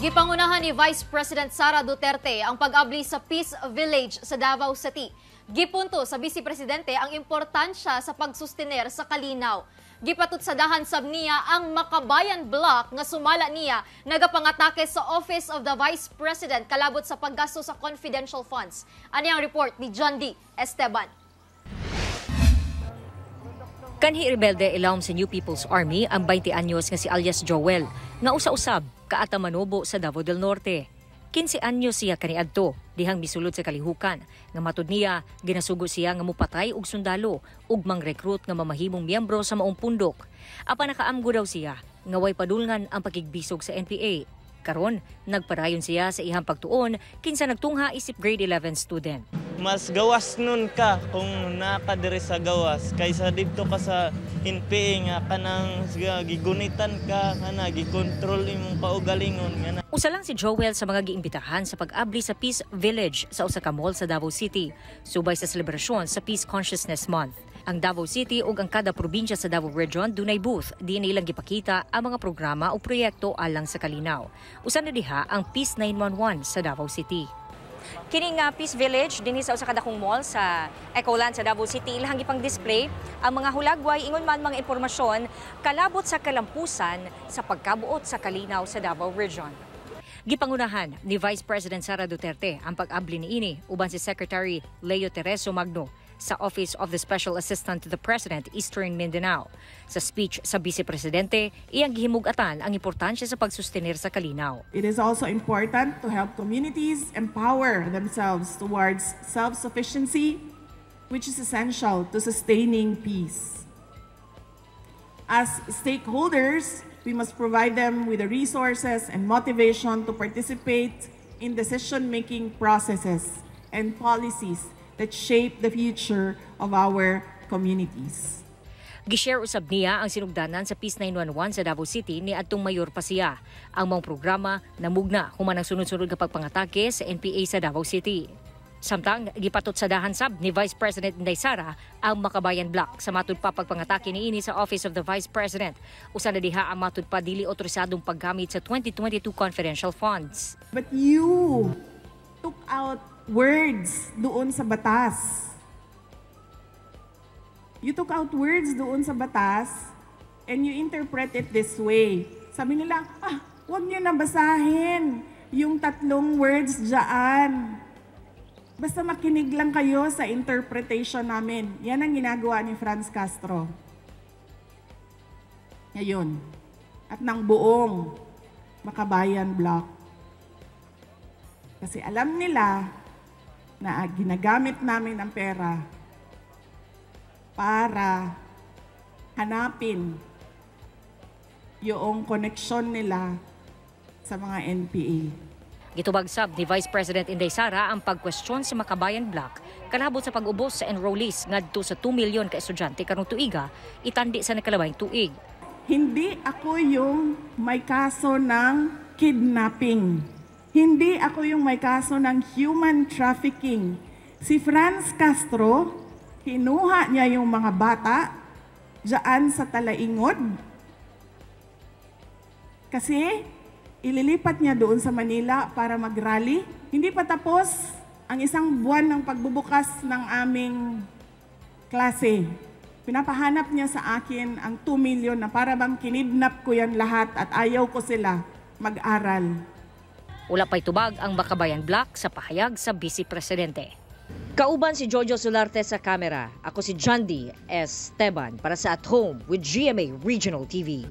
Gipangunahan ni Vice President Sara Duterte ang pag-abli sa Peace Village sa Davao City. Gipunto sa Vice Presidente ang importansya sa pagsustener sa kalinaw. Gipatutsadahan sab niya ang Makabayan Block nga sumala niya nagapangatake sa Office of the Vice President kalabot sa paggasto sa confidential funds. Ani ang report ni John D. Esteban. Kanhi rebelde ilawom sa New People's Army ang 20 anyos nga si alias Joel nga usa-usab kaata Manobo sa Davao del Norte. 15 anyos siya kaniadto dihang misulod sa kalihukan nga matud niya ginasugo siya nga mupatay og sundalo ug mang-recruit nga mamahimong miyembro sa maong pundok. Apan nakaamgo daw siya nga way padulngan ang pakigbisog sa NPA. Karon nagpadayon siya sa ihang pagtuon kinsa nagtungha isip grade 11 student. Mas gawas nun ka kung nakadiri sa gawas kaysa dito ka sa NPA nga kanang gigunitan ka kana gikontrol imong kaugalingon nga. Usa lang si Joel sa mga giimbitahan sa pag-abli sa Peace Village sa usa ka mall sa Davao City subay sa selebrasyon sa Peace Consciousness Month. Ang Davao City ug ang kada probinsya sa Davao Region dunay booth diin ilang gipakita ang mga programa o proyekto alang sa kalinaw. Usa na diha ang Peace 911 sa Davao City. Kining Peace Village dinhi sa usa ka dakong mall sa Ecoland sa Davao City ilahang gipang display ang mga hulagway ingon man mga impormasyon kalabot sa kalampusan sa pagkabuot sa kalinaw sa Davao Region. Gipangunahan ni Vice President Sara Duterte ang pag-abli niini uban si Secretary Leo Tereso Magno sa Office of the Special Assistant to the President, Eastern Mindanao. Sa speech sa Vice Presidente, iyang gihimug-atan ang importansya sa pagsustenir sa kalinaw. It is also important to help communities empower themselves towards self-sufficiency, which is essential to sustaining peace. As stakeholders, we must provide them with the resources and motivation to participate in decision-making processes and policies that shape the future of our communities. Gishare usab niya ang sinugdanan sa Peace 911 sa Davao City ni adtong mayor pa siya. Ang mga programa namugna human ang sunod-sunod nga pagpangatake sa NPA sa Davao City. Samtang gipatutsadahan sab ni Vice President Inday Sara ang Makabayan Block sa matud pa pagpangatake niini sa Office of the Vice President. Usa na diha ang matud pa dili otorisadong paggamit sa 2022 confidential funds. But you took out words doon sa batas. You took out words doon sa batas and you interpret it this way. Sabi nila, huwag niyo na basahin yung 3 words dyan. Basta makinig lang kayo sa interpretation namin. Yan ang ginagawa ni Franz Castro. Ngayon. At ng buong Makabayan Block. Kasi alam nila na ginagamit namin ang pera para hanapin yung koneksyon nila sa mga NPA. Gitubag sab ni Vice President Inday Sara ang pagkwestiyon sa Makabayan Block kalabot sa pag-ubos sa enrollees ngadto sa 2 milyon ka estudyante karong tuiga itandi sa nakalabay tuig. Hindi ako yung may kaso ng kidnapping. Hindi ako yung may kaso ng human trafficking. Si Franz Castro, kinuha niya yung mga bata dyan sa Talaingod. Kasi ililipat niya doon sa Manila para mag-rally. Hindi pa tapos ang isang buwan ng pagbubukas ng aming klase. Pinapahanap niya sa akin ang 2 million na para bang kinidnap ko yan lahat at ayaw ko sila mag-aral. Wala pa'y tubag ang Makabayan Block sa pahayag sa Vice Presidente. Kauban si Jojo Solarte sa kamera. Ako si John D. Esteban para sa At Home with GMA Regional TV.